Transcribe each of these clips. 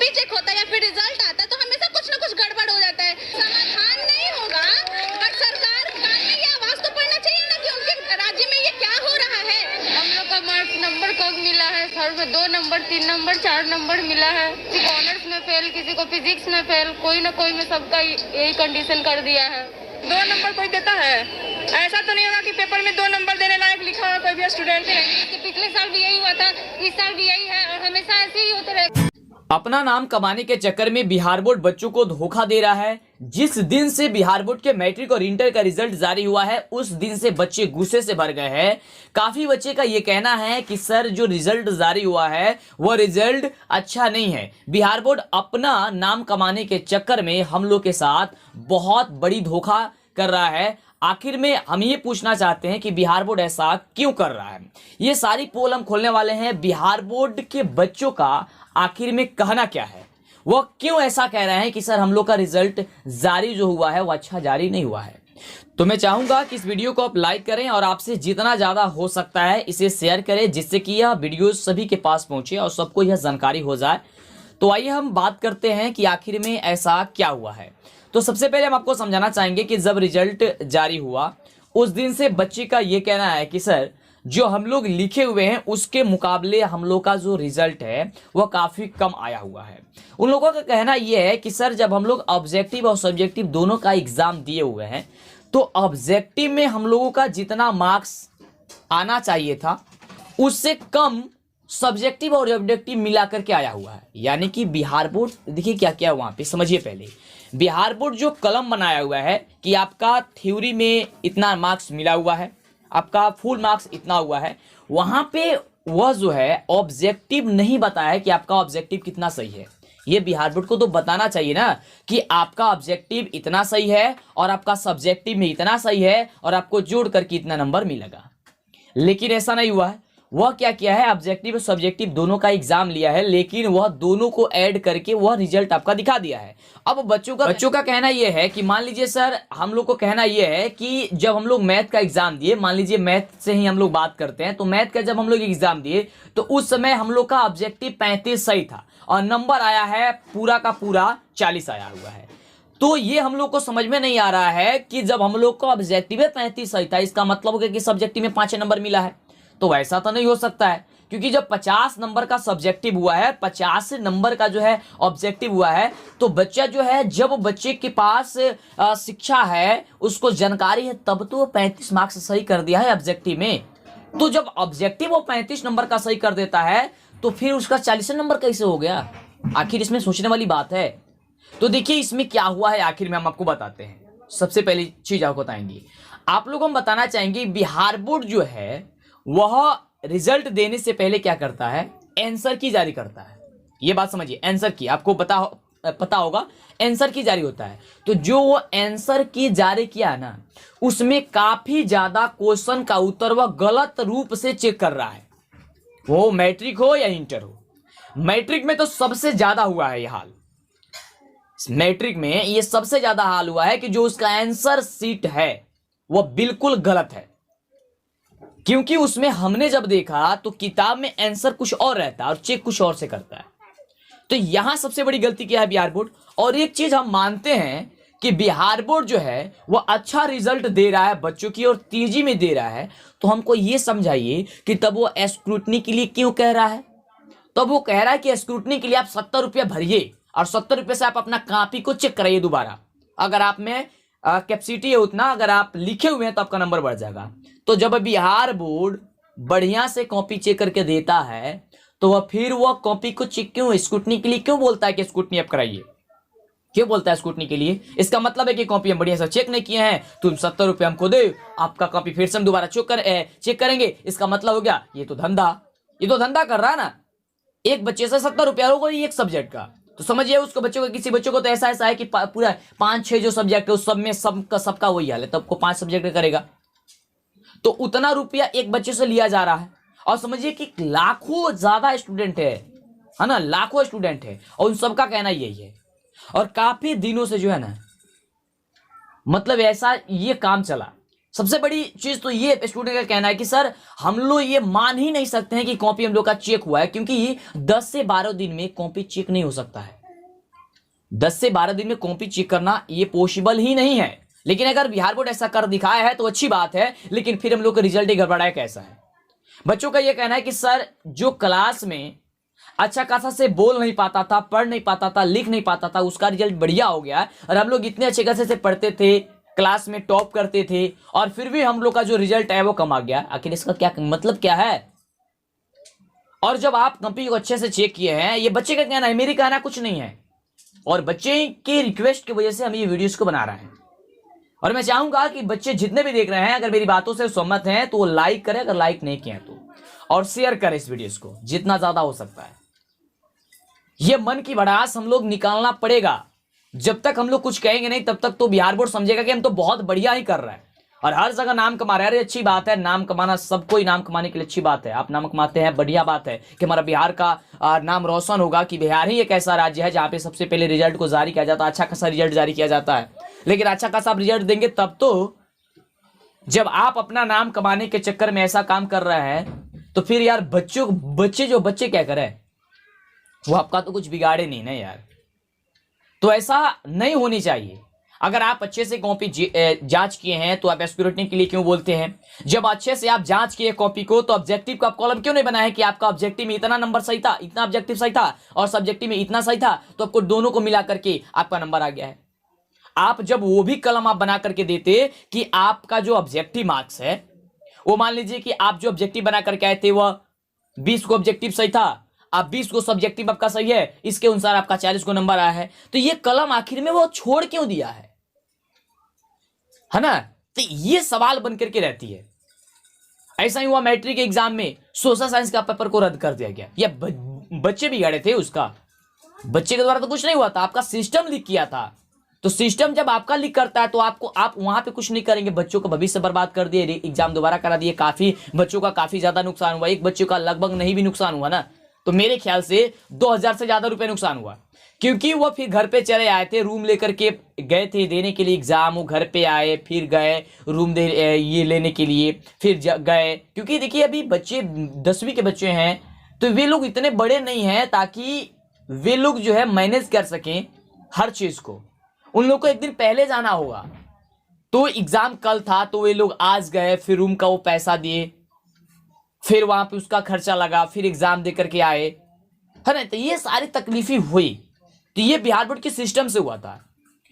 भी चेक होता है या फिर रिजल्ट आता है तो हमेशा कुछ ना कुछ गड़बड़ हो जाता है। समाधान नहीं होगा, बट सरकार कान में ये आवाज तो पड़ना चाहिए ना कि उनके राज्य में ये क्या हो रहा है। हम लोग का मार्क्स नंबर कम मिला है सर, में 2 नंबर 3 नंबर 4 नंबर मिला है। किसी को ऑनर्स में फेल, किसी को फिजिक्स में फेल, कोई ना कोई में सबका यही कंडीशन कर दिया है। 2 नंबर कोई देता है? ऐसा तो नहीं होगा कि पेपर में 2 नंबर देने लायक लिखा हो कोई भी स्टूडेंट। पिछले साल भी यही हुआ था, इस साल भी यही है और हमेशा ऐसे ही होते रहे। अपना नाम कमाने के चक्कर में बिहार बोर्ड बच्चों को धोखा दे रहा है। जिस दिन से बिहार बोर्ड के मैट्रिक और इंटर का रिजल्ट जारी हुआ है उस दिन से बच्चे गुस्से से भर गए हैं। काफी बच्चे का ये कहना है कि सर जो रिजल्ट जारी हुआ है वो रिजल्ट अच्छा नहीं है। बिहार बोर्ड अपना नाम कमाने के चक्कर में हम लोग के साथ बहुत बड़ी धोखा कर रहा है। आखिर में हम ये पूछना चाहते हैं कि बिहार बोर्ड ऐसा क्यों कर रहा है। ये सारी पोल हम खोलने वाले हैं। बिहार बोर्ड के बच्चों का आखिर में कहना क्या है, वो क्यों ऐसा कह रहे हैं कि सर हम लोग का रिजल्ट जारी जो हुआ है वो अच्छा जारी नहीं हुआ है। तो मैं चाहूंगा कि इस वीडियो को आप लाइक करें और आपसे जितना ज्यादा हो सकता है इसे शेयर करें, जिससे कि यह वीडियो सभी के पास पहुंचे और सबको यह जानकारी हो जाए। तो आइए हम बात करते हैं कि आखिर में ऐसा क्या हुआ है। तो सबसे पहले हम आपको समझाना चाहेंगे कि जब रिजल्ट जारी हुआ उस दिन से बच्चे का ये कहना है कि सर जो हम लोग लिखे हुए हैं उसके मुकाबले हम लोग का जो रिजल्ट है वह काफ़ी कम आया हुआ है। उन लोगों का कहना यह है कि सर जब हम लोग ऑब्जेक्टिव और सब्जेक्टिव दोनों का एग्ज़ाम दिए हुए हैं तो ऑब्जेक्टिव में हम लोगों का जितना मार्क्स आना चाहिए था उससे कम सब्जेक्टिव और ऑब्जेक्टिव मिला करके आया हुआ है। यानी कि बिहार बोर्ड देखिए क्या क्या वहाँ पे समझिए। पहले बिहार बोर्ड जो कलम बनाया हुआ है कि आपका थ्योरी में इतना मार्क्स मिला हुआ है, आपका फुल मार्क्स इतना हुआ है, वहां पे वह जो है ऑब्जेक्टिव नहीं बताया है कि आपका ऑब्जेक्टिव कितना सही है। ये बिहार बोर्ड को तो बताना चाहिए ना कि आपका ऑब्जेक्टिव इतना सही है और आपका सब्जेक्टिव में इतना सही है और आपको जोड़ करके इतना नंबर मिलेगा। लेकिन ऐसा नहीं हुआ है। वह क्या किया है, ऑब्जेक्टिव और सब्जेक्टिव दोनों का एग्जाम लिया है लेकिन वह दोनों को ऐड करके वह रिजल्ट आपका दिखा दिया है। अब बच्चों का कहना यह है कि मान लीजिए सर हम लोग को कहना यह है कि जब हम लोग मैथ का एग्जाम दिए, मान लीजिए मैथ से ही हम लोग बात करते हैं, तो मैथ का जब हम लोग एग्जाम दिए तो उस समय हम लोग का ऑब्जेक्टिव 35 सही था और नंबर आया है पूरा का पूरा 40 आया हुआ है। तो ये हम लोग को समझ में नहीं आ रहा है कि जब हम लोग को ऑब्जेक्टिव 35 सही था इसका मतलब हो गया कि सब्जेक्टिव में 5 नंबर मिला है। तो वैसा तो नहीं हो सकता है क्योंकि जब 50 नंबर का सब्जेक्टिव हुआ है, 50 नंबर का जो है ऑब्जेक्टिव हुआ है, तो बच्चा जो है जब बच्चे के पास शिक्षा है, उसको जानकारी है, तब तो 35 मार्क्स सही कर दिया है ऑब्जेक्टिव में। तो जब ऑब्जेक्टिव वो 35 नंबर का सही कर देता है तो फिर उसका 40 नंबर कैसे हो गया? आखिर इसमें सोचने वाली बात है। तो देखिए इसमें क्या हुआ है आखिर में हम आपको बताते हैं। सबसे पहली चीज आपको बताएंगे, आप लोग हम बताना चाहेंगे बिहार बोर्ड जो है वह रिजल्ट देने से पहले क्या करता है, आंसर की जारी करता है। ये बात समझिए, आंसर की आपको पता होगा आंसर की जारी होता है। तो जो वो आंसर की जारी किया ना उसमें काफी ज्यादा क्वेश्चन का उत्तर वह गलत रूप से चेक कर रहा है, वो मैट्रिक हो या इंटर हो। मैट्रिक में तो सबसे ज्यादा हुआ है ये हाल। मैट्रिक में ये सबसे ज्यादा हाल हुआ है कि जो उसका आंसर सीट है वह बिल्कुल गलत है। क्योंकि उसमें हमने जब देखा तो किताब में आंसर कुछ और रहता है और चेक कुछ और से करता है। तो यहां सबसे बड़ी गलती क्या है बिहार बोर्ड। और एक चीज हम मानते हैं कि बिहार बोर्ड जो है वह अच्छा रिजल्ट दे रहा है बच्चों की और तेजी में दे रहा है। तो हमको ये समझाइए कि तब वो स्क्रूटनी के लिए क्यों कह रहा है। तब वो कह रहा है कि स्क्रूटनी के लिए आप 70 रुपया भरिए और 70 रुपये से आप अपना कॉपी को चेक कराइए दोबारा। अगर आप में कैपेसिटी है उतना, अगर आप लिखे हुए हैं तो आपका नंबर बढ़ जाएगा। तो जब बिहार बोर्ड बढ़िया से कॉपी चेक करके देता है तो वह कॉपी को चेक क्यों, स्क्रूटनी के लिए क्यों बोलता है कि स्क्रूटनी आप कराइए? क्यों बोलता है स्क्रूटनी के लिए? इसका मतलब है कि कॉपी हम बढ़िया से चेक नहीं किए हैं, तुम 70 रुपये हमको दे, आपका कॉपी फिर से हम दोबारा चेक करेंगे। इसका मतलब हो गया ये तो धंधा कर रहा है ना। एक बच्चे से 70 रुपया होगा एक सब्जेक्ट का। तो समझिए उसको बच्चों का, किसी बच्चों को तो ऐसा है कि पूरा 5-6 जो सब्जेक्ट है उस सब में सबका वही हाल है, तब को 5 सब्जेक्ट करेगा तो उतना रुपया एक बच्चे से लिया जा रहा है। और समझिए कि लाखों ज्यादा स्टूडेंट है ना, लाखों स्टूडेंट है और उन सबका कहना यही है। और काफी दिनों से जो है ना मतलब ऐसा ये काम चला सबसे बड़ी चीज तो ये स्टूडेंट का कहना है कि सर हम लोग ये मान ही नहीं सकते हैं कि कॉपी हम लोग का चेक हुआ है, क्योंकि 10 से 12 दिन में कॉपी चेक नहीं हो सकता है। 10 से 12 दिन में कॉपी चेक करना ये पॉसिबल ही नहीं है। लेकिन अगर बिहार बोर्ड ऐसा कर दिखाया है तो अच्छी बात है, लेकिन फिर हम लोग का रिजल्ट ही गड़बड़ाया कैसा है। बच्चों का यह कहना है कि सर जो क्लास में अच्छा खासा से बोल नहीं पाता था, पढ़ नहीं पाता था, लिख नहीं पाता था, उसका रिजल्ट बढ़िया हो गया। और हम लोग इतने अच्छे खासे से पढ़ते थे, क्लास में टॉप करते थे, और फिर भी हम लोग का जो रिजल्ट है वो कम आ गया। आखिर इसका क्या मतलब क्या है? और जब आप कॉपी को अच्छे से चेक किए हैं, ये बच्चे का कहना है, मेरी कहना कुछ नहीं है, और बच्चे की रिक्वेस्ट की वजह से हम ये वीडियोस को बना रहे हैं। और मैं चाहूंगा कि बच्चे जितने भी देख रहे हैं, अगर मेरी बातों से सहमत हैं तो वो लाइक करें, अगर लाइक नहीं किए तो, और शेयर करें इस वीडियोस को जितना ज्यादा हो सकता है। ये मन की भड़ास हम लोग निकालना पड़ेगा। जब तक हम लोग कुछ कहेंगे नहीं, तब तक तो बिहार बोर्ड समझेगा कि हम तो बहुत बढ़िया ही कर रहे हैं और हर जगह नाम कमा रहे हैं। अरे अच्छी बात है, नाम कमाना, सबको ही नाम कमाने के लिए अच्छी बात है। आप नाम कमाते हैं, बढ़िया बात है कि हमारा बिहार का नाम रोशन होगा, कि बिहार ही एक ऐसा राज्य है जहां पे सबसे पहले रिजल्ट को जारी किया जाता है, अच्छा खासा रिजल्ट जारी किया जाता है। लेकिन अच्छा खासा आप रिजल्ट देंगे तब तो, जब आप अपना नाम कमाने के चक्कर में ऐसा काम कर रहे हैं, तो फिर यार बच्चे क्या करें, वो आपका तो कुछ बिगाड़े नहीं ना यार। तो ऐसा नहीं होनी चाहिए। अगर आप अच्छे से कॉपी जांच किए हैं तो आप स्क्रूटनी के लिए क्यों बोलते हैं? जब अच्छे से आप जांच किए कॉपी को, तो ऑब्जेक्टिव का कॉलम क्यों नहीं बनाया कि आपका ऑब्जेक्टिव में इतना नंबर सही था, इतना ऑब्जेक्टिव सही था, और सब्जेक्टिव में इतना सही था, तो आपको दोनों को मिला करके आपका नंबर आ गया है। आप जब वो भी कलम आप बना करके देते कि आपका जो ऑब्जेक्टिव मार्क्स है, वो मान लीजिए कि आप जो ऑब्जेक्टिव बना करके आए थे वह 20 को ऑब्जेक्टिव सही था, आप 20 को सब्जेक्टिव आपका सही है, इसके अनुसार आपका 40 को नंबर आया है, तो ये कलम आखिर में वो छोड़ क्यों दिया है ना? तो ये सवाल बन करके रहती है। ऐसा ही हुआ मैट्रिक एग्जाम में, सोशल साइंस का पेपर को रद्द कर दिया गया। ये बच्चे बिगाड़े थे, उसका बच्चे के द्वारा तो कुछ नहीं हुआ था, आपका सिस्टम लीक किया था। तो सिस्टम जब आपका लीक करता है तो आप वहां पे कुछ नहीं करेंगे, बच्चों का भविष्य बर्बाद कर दिए, एग्जाम दोबारा करा दिए, काफी बच्चों का काफी ज्यादा नुकसान हुआ। एक बच्चे का लगभग नहीं भी नुकसान हुआ ना, तो मेरे ख्याल से 2000 से ज्यादा रुपए नुकसान हुआ, क्योंकि वो फिर घर पे चले आए थे, रूम लेकर के गए थे देने के लिए एग्जाम, वो घर पे आए, फिर गए रूम ये लेने के लिए, फिर गए। क्योंकि देखिए अभी बच्चे 10वीं के बच्चे हैं, तो वे लोग इतने बड़े नहीं हैं ताकि वे लोग जो है मैनेज कर सकें हर चीज को। उन लोग को एक दिन पहले जाना होगा, तो एग्जाम कल था तो वे लोग आज गए, फिर रूम का वो पैसा दिए, फिर वहां पे उसका खर्चा लगा, फिर एग्जाम दे करके आए, है ना? तो ये सारी तकलीफी हुई, तो ये बिहार बोर्ड के सिस्टम से हुआ था।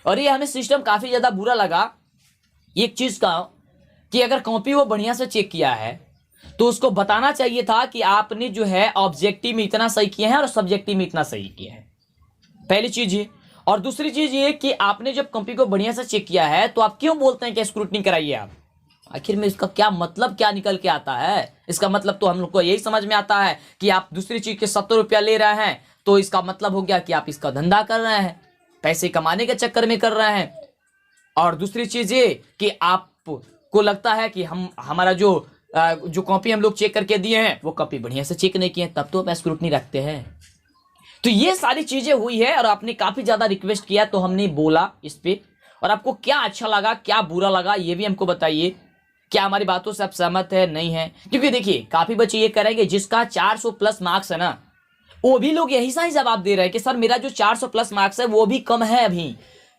और ये हमें सिस्टम काफी ज्यादा बुरा लगा एक चीज का, कि अगर कॉपी वो बढ़िया से चेक किया है तो उसको बताना चाहिए था कि आपने जो है ऑब्जेक्टिव में इतना सही किए हैं और सब्जेक्टिव में इतना सही किए हैं, पहली चीज ये। और दूसरी चीज ये कि आपने जब कॉपी को बढ़िया से चेक किया है तो आप क्यों बोलते हैं कि स्क्रूटनी कराइए आप? आखिर में इसका क्या मतलब, क्या निकल के आता है? इसका मतलब तो हम लोग को यही समझ में आता है कि आप दूसरी चीज के 70 रुपया ले रहे हैं, तो इसका मतलब हो गया कि आप इसका धंधा कर रहे हैं, पैसे कमाने के चक्कर में कर रहे हैं। और दूसरी चीज ये कि आपको लगता है कि हमारा जो कॉपी हम लोग चेक करके दिए हैं वो कॉपी बढ़िया से चेक नहीं किए, तब तो हम स्क्रूटनी रखते हैं। तो ये सारी चीजें हुई है और आपने काफी ज्यादा रिक्वेस्ट किया तो हमने बोला इस पे। और आपको क्या अच्छा लगा, क्या बुरा लगा, ये भी हमको बताइए। क्या हमारी बातों से आप सहमत है, नहीं है? क्योंकि देखिए काफी बच्चे ये करेंगे जिसका 400 प्लस मार्क्स है ना, वो भी लोग यही सा जवाब दे रहे हैं कि सर मेरा जो 400 प्लस मार्क्स है वो भी कम है अभी,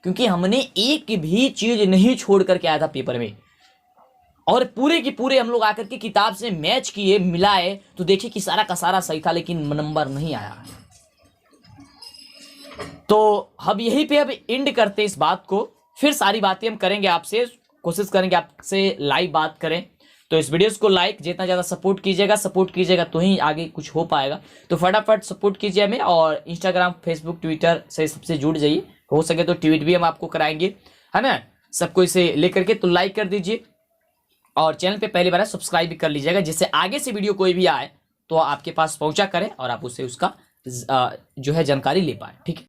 क्योंकि हमने एक भी चीज नहीं छोड़ करके आया था पेपर में, और पूरे की पूरे हम लोग आकर के किताब से मैच किए, मिलाए, तो देखिए कि सारा का सारा सही था, लेकिन नंबर नहीं आया। तो हम यहीं पे अब एंड करते इस बात को, फिर सारी बातें हम करेंगे आपसे, कोशिश करेंगे आपसे लाइव बात करें। तो इस वीडियोस को लाइक जितना ज़्यादा सपोर्ट कीजिएगा तो ही आगे कुछ हो पाएगा। तो फटाफट सपोर्ट कीजिए हमें, और इंस्टाग्राम, फेसबुक, ट्विटर से सबसे जुड़ जाइए, हो सके तो ट्वीट भी हम आपको कराएंगे, है ना? सबको इसे लेकर के तो लाइक कर दीजिए, और चैनल पे पहली बार सब्सक्राइब भी कर लीजिएगा, जिससे आगे से वीडियो कोई भी आए तो आपके पास पहुंचा करें और आप उससे उसका जो है जानकारी ले पाए। ठीक है।